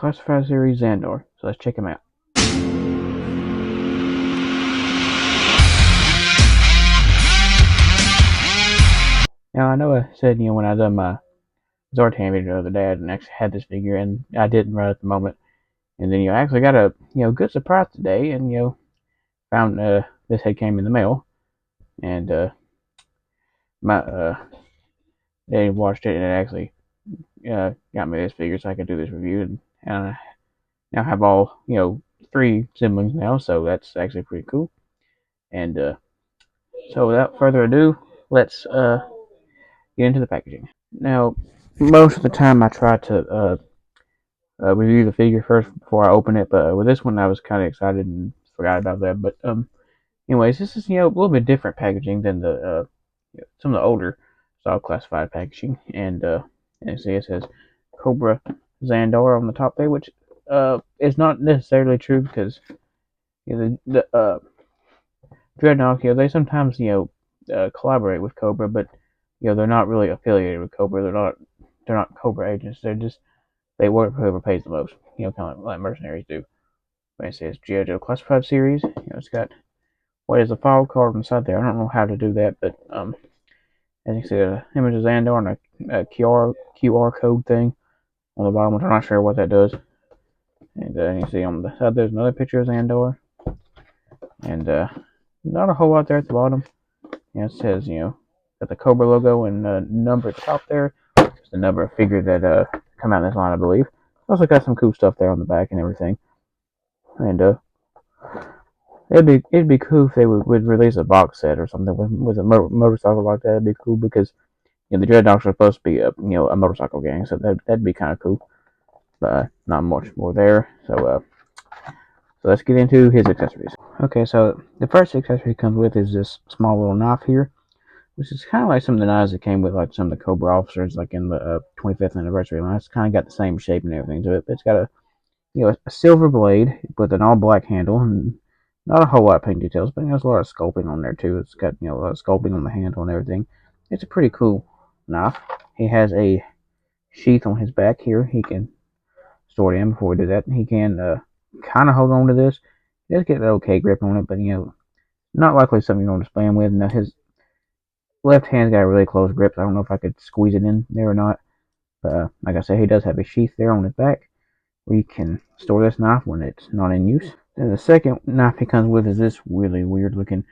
Classified series Zandar. So let's check him out. Now I know I said when I done my Zartan video the other day I didn't actually have this figure, and I didn't right at the moment. And then I actually got a good surprise today, and found this head came in the mail, and my they watched it and it actually got me this figure so I could do this review, and I now have all 3 siblings now, so that's actually pretty cool. And so without further ado, let's get into the packaging. Now, most of the time I try to review the figure first before I open it, but with this one I was kind of excited and forgot about that. But anyways, this is a little bit different packaging than the some of the older style classified packaging, and see it says Cobra Zandar on the top there, which is not necessarily true because the Dreadnought, they sometimes collaborate with Cobra, but they're not really affiliated with Cobra. They're not Cobra agents. They work for whoever pays the most. Kind of like mercenaries do. But it says G.I. Joe Classified series. It's got what is a file card on the side there. I don't know how to do that, but as you can see, an image of Zandar and a QR code thing on the bottom, which I'm not sure what that does. And you see on the side there's another picture of Zandar, and not a whole lot there at the bottom. It says got the Cobra logo and number at the top there. It's the number of figure that come out in this line, I believe. Also got some cool stuff there on the back and everything. And it'd be cool if they would release a box set or something with a motorcycle like that. It'd be cool because the Dreadnoks are supposed to be a motorcycle gang, so that'd be kind of cool. But not much more there. So let's get into his accessories. Okay, so the first accessory he comes with is this small little knife here, which is kind of like some of the knives that came with like some of the Cobra officers, like in the 25th anniversary line. It's kind of got the same shape and everything to it, but it's got a silver blade with an all black handle, and not a whole lot of paint details, but there's a lot of sculpting on there too. It's got a lot of sculpting on the handle and everything. It's a pretty cool knife. He has a sheath on his back here. He can store it in. Before we do that, he can kind of hold on to this. He does get an okay grip on it, but not likely something you're going to spam with. Now his left hand's got a really close grip. So I don't know if I could squeeze it in there or not. But like I said, he does have a sheath there on his back where you can store this knife when it's not in use. Then the second knife he comes with is this really weird looking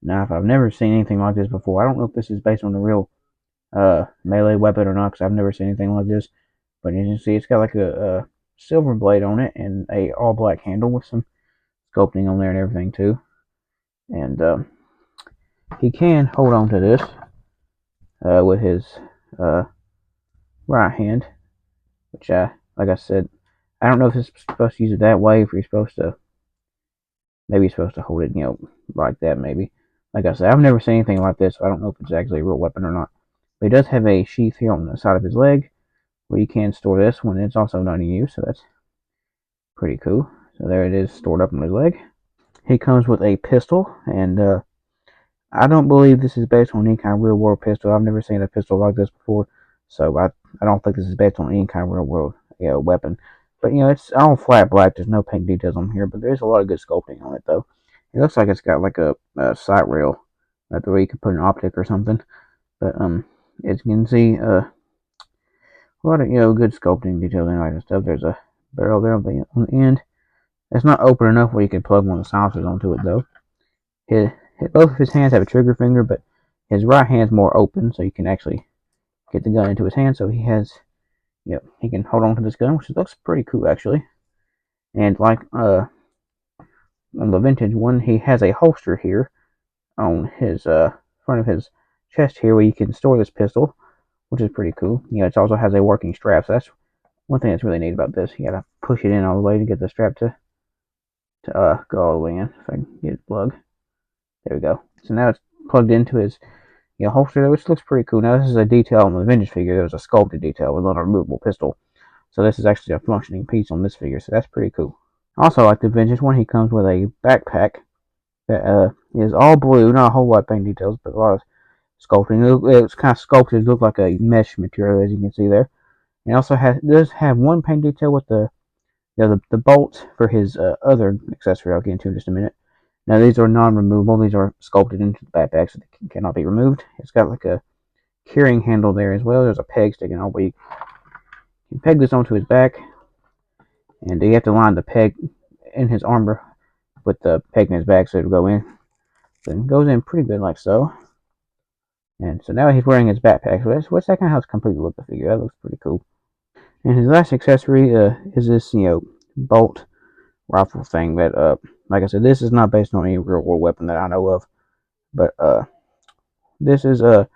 knife. I've never seen anything like this before. I don't know if this is based on the real melee weapon or not, because I've never seen anything like this. But as you can see, it's got like a silver blade on it and a all black handle with some sculpting on there and everything too. And he can hold on to this with his right hand, which like I said, I don't know if he's supposed to use it that way, if you're supposed to, maybe you're supposed to hold it, like that maybe. Like I said, I've never seen anything like this, so I don't know if it's actually a real weapon or not. But he does have a sheath here on the side of his leg, where you can store this when it's also not in use, so that's pretty cool. So there it is, stored up on his leg. He comes with a pistol, and I don't believe this is based on any kind of real world pistol. I've never seen a pistol like this before, so I don't think this is based on any kind of real world weapon. But it's all flat black. There's no paint details on here, but there's a lot of good sculpting on it though. It looks like it's got like a sight rail right there where you can put an optic or something. But as you can see, a lot of good sculpting details and all that stuff. There's a barrel there on the end. It's not open enough where you can plug one of the silencers onto it though. Both of his hands have a trigger finger, but his right hand's more open, so you can actually get the gun into his hand. So he has, he can hold on to this gun, which looks pretty cool actually. And like on the vintage one, he has a holster here on his front of his chest here, where you can store this pistol, which is pretty cool. It also has a working strap. So that's one thing that's really neat about this. You gotta push it in all the way to get the strap to go all the way in. If I can get it plugged. There we go. So now it's plugged into his holster there, which looks pretty cool. Now this is a detail on the vintage figure. There was a sculpted detail with a removable pistol. So this is actually a functioning piece on this figure. So that's pretty cool. Also, like the vintage one, he comes with a backpack that is all blue. Not a whole lot of paint details, but a lot of sculpting. It's kind of sculpted. It looks like a mesh material, as you can see there. It also does have one paint detail with the the bolts for his other accessory I'll get into in just a minute. Now these are non-removable. These are sculpted into the backpack, so they cannot be removed. It's got like a carrying handle there as well. There's a peg sticking out, but you can peg this onto his back, and you have to line the peg in his armor with the peg in his back so it'll go in. So it goes in pretty good like so. And so now he's wearing his backpack. So what's that kind of how it's completely look the figure. That looks pretty cool. And his last accessory is this, bolt rifle thing that, like I said, this is not based on any real world weapon that I know of. But this is the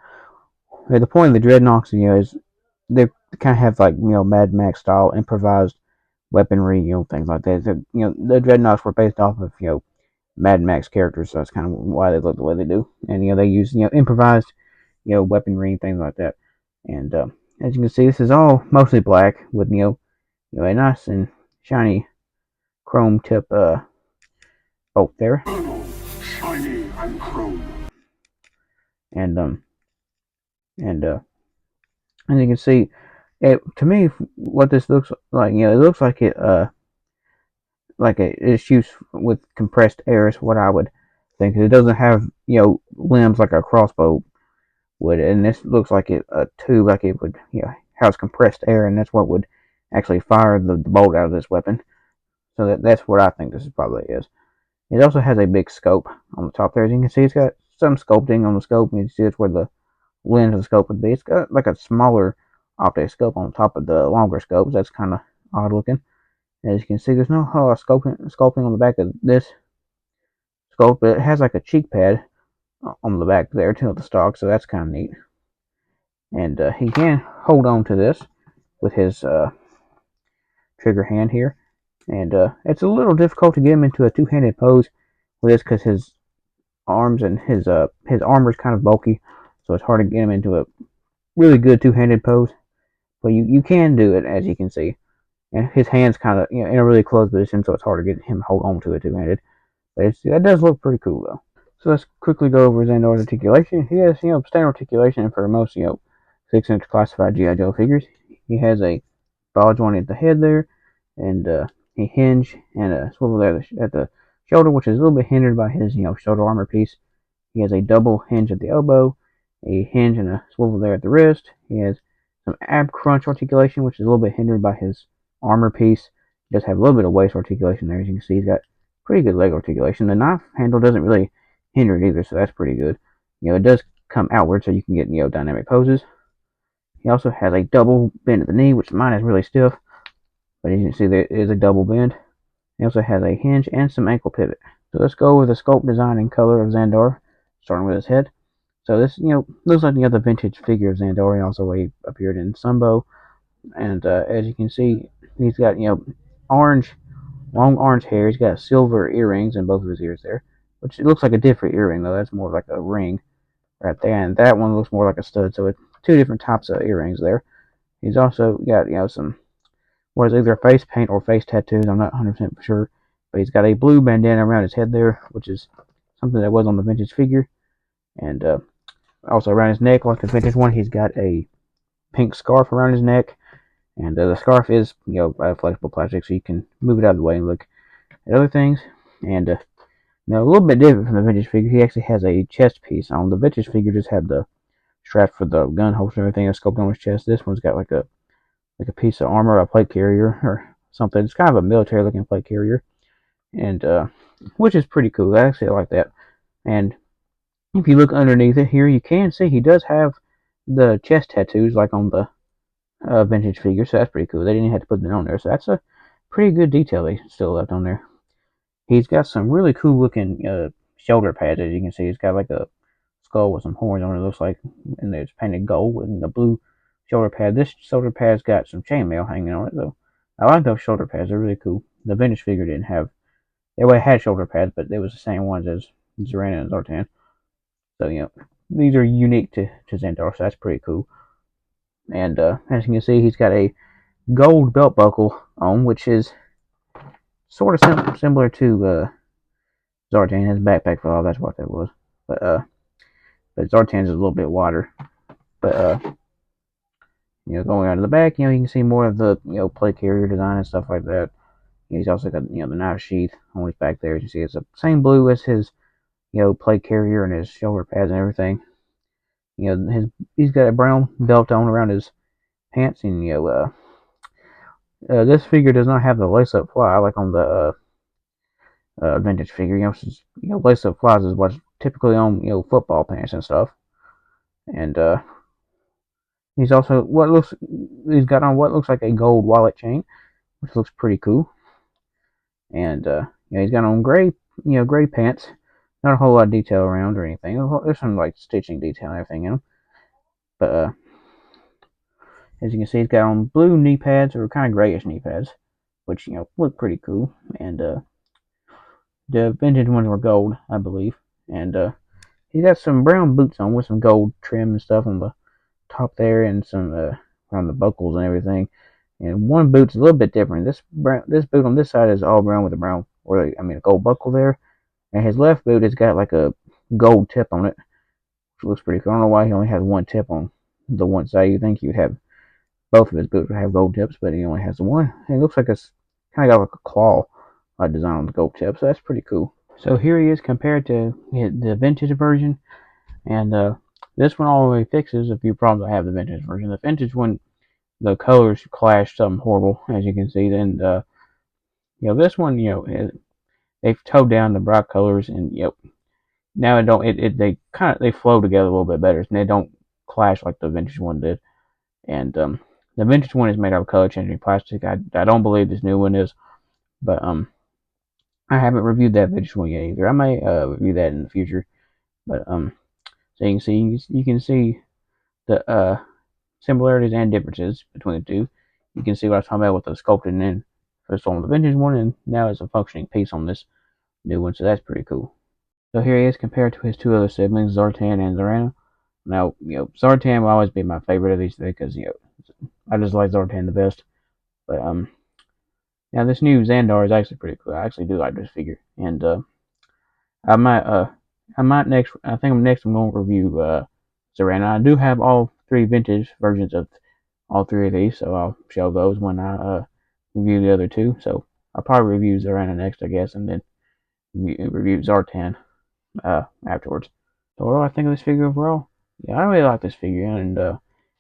point of the dreadnoughts, is they kind of have like Mad Max style improvised weaponry, things like that. The dreadnoughts were based off of Mad Max characters, so that's kind of why they look the way they do. And they use improvised weaponry and things like that. And as you can see, this is all mostly black with a nice and shiny chrome tip bolt there. Shiny and chrome. And and as you can see, to me, what this looks like, it looks like it's used with compressed air is what I would think. It doesn't have limbs like a crossbow would, and this looks like a tube, like it would house compressed air, and that's what would actually fire the bolt out of this weapon. So that's what I think this probably is. It also has a big scope on the top there. As you can see, it's got some sculpting on the scope. You can see it's where the lens of the scope would be. It's got like a smaller optic scope on top of the longer scopes. That's kind of odd looking. As you can see, there's no sculpting on the back of this scope, but it has like a cheek pad on the back there too of the stock, so that's kind of neat. And he can hold on to this with his trigger hand here, and it's a little difficult to get him into a two-handed pose with this because his arms and his armor is kind of bulky, so it's hard to get him into a really good two-handed pose. But you can do it, as you can see. And his hands kind of in a really close position, so it's hard to get him to hold on to it two-handed. But that does look pretty cool though. So let's quickly go over Zandar's articulation. He has standard articulation for most 6-inch classified GI Joe figures. He has a ball joint at the head there, and a hinge and a swivel there at the shoulder, which is a little bit hindered by his shoulder armor piece. He has a double hinge at the elbow, a hinge and a swivel there at the wrist. He has some ab crunch articulation, which is a little bit hindered by his armor piece. He does have a little bit of waist articulation there. As you can see, he's got pretty good leg articulation. The knife handle doesn't really hinder it either, so that's pretty good. It does come outward, so you can get dynamic poses. He also has a double bend at the knee, which mine is really stiff, but as you can see, there is a double bend. He also has a hinge and some ankle pivot. So let's go over the sculpt design and color of Zandar, starting with his head. So this, looks like the other vintage figure of Zandar. He also appeared in Sunbow, and as you can see, he's got long orange hair. He's got silver earrings in both of his ears there, which it looks like a different earring though. That's more like a ring right there, and that one looks more like a stud. So it's two different types of earrings there. He's also got some what is either face paint or face tattoos. I'm not 100% sure, but he's got a blue bandana around his head there, which is something that was on the vintage figure, and also around his neck, like the vintage one, he's got a pink scarf around his neck, and the scarf is flexible plastic, so you can move it out of the way and look at other things. And now a little bit different from the vintage figure, he actually has a chest piece on. The vintage figure just had the strap for the gun holster and everything that's sculpted on his chest. This one's got like a piece of armor, a plate carrier or something. It's kind of a military looking plate carrier, and which is pretty cool. I actually like that. And if you look underneath it here, you can see he does have the chest tattoos like on the vintage figure, so that's pretty cool. They didn't have to put that on there, so that's a pretty good detail they still left on there. He's got some really cool looking shoulder pads, as you can see. He's got like a skull with some horns on it, looks like, and it's painted gold with the blue shoulder pad. This shoulder pad's got some chainmail hanging on it, though. I like those shoulder pads. They're really cool. The vintage figure didn't have. They had shoulder pads, but they was the same ones as Zoran and Zartan. So, these are unique to Zandar, so that's pretty cool. And as you can see, he's got a gold belt buckle on, which is sort of similar to Zartan. His backpack fell off, that's what that was. But Zartan's is a little bit wider. But going out of the back, you can see more of the plate carrier design and stuff like that. He's also got the knife sheath on his back there. As you see, it's the same blue as his plate carrier and his shoulder pads and everything. He's got a brown belt on around his pants, and this figure does not have the lace-up fly like on the vintage figure. Lace-up flies is what's typically on football pants and stuff. And he's got on what looks like a gold wallet chain, which looks pretty cool. And he's got on gray pants. Not a whole lot of detail around or anything. There's some like stitching detail and everything in them. But as you can see, he's got on blue knee pads, or kind of grayish knee pads, which look pretty cool. And the vintage ones were gold, I believe. And he's got some brown boots on with some gold trim and stuff on the top there, and some around the buckles and everything. And one boot's a little bit different. This boot on this side is all brown with a gold buckle there. And his left boot has got like a gold tip on it, which looks pretty cool. I don't know why he only has one tip on the one side. You think he would have both of his boots would have gold tips, but he only has the one. And it looks like it's kind of got like a claw design on the gold tip, so that's pretty cool. So here he is compared to the vintage version, and this one already fixes a few problems I have with the vintage version. The vintage one, the colors clash something horrible, as you can see. Then this one, they've toned down the bright colors, and now they flow together a little bit better, and they don't clash like the vintage one did. And the vintage one is made out of color changing plastic. I don't believe this new one is, but I haven't reviewed that vintage one yet either. I may review that in the future. But so you can see the similarities and differences between the two. You can see what I was talking about with the sculpting in first on the vintage one, and now it's a functioning piece on this new one, so that's pretty cool. So here he is compared to his two other siblings, Zartan and Zorana. Now, Zartan will always be my favorite of these three because I just like Zartan the best. But now this new Zandar is actually pretty cool. I actually do like this figure, and I might next. I think I'm going to review Zorana. I do have all three vintage versions of all three of these, so I'll show those when I review the other two. So I'll probably review Zorana next, I guess, and then review Zartan afterwards. So what do I think of this figure overall? Yeah, I really like this figure, and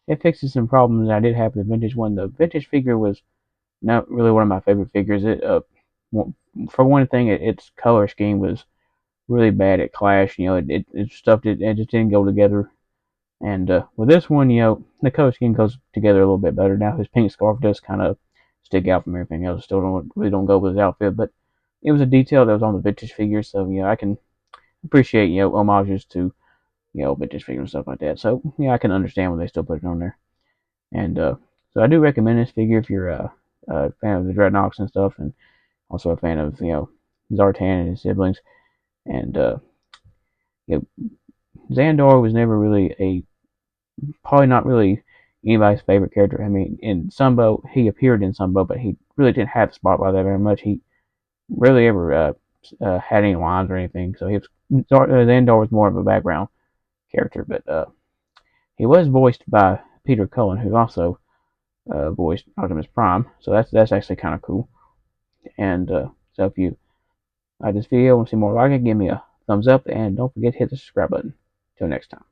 it fixes some problems I did have with the vintage one. The vintage figure was not really one of my favorite figures. For one thing, its color scheme was really bad. It clashed. It just didn't go together. And with this one, the color scheme goes together a little bit better. Now his pink scarf does kind of stick out from everything else. Still don't go with his outfit, but it was a detail that was on the vintage figure, so I can appreciate homages to vintage figures and stuff like that. So I can understand why they still put it on there. And so I do recommend this figure if you're a fan of the Dreadnoks and stuff, and also a fan of Zartan and his siblings. And Zandar was never really probably not really anybody's favorite character. I mean, in Sunbow, he appeared in Sunbow, but he really didn't have the spotlight that very much. He rarely ever had any lines or anything. So Zandar was more of a background character, but he was voiced by Peter Cullen, who also voiced Optimus Prime. So that's actually kind of cool. And so if you like this video and want to see more like it, give me a thumbs up, and don't forget to hit the subscribe button. Till next time.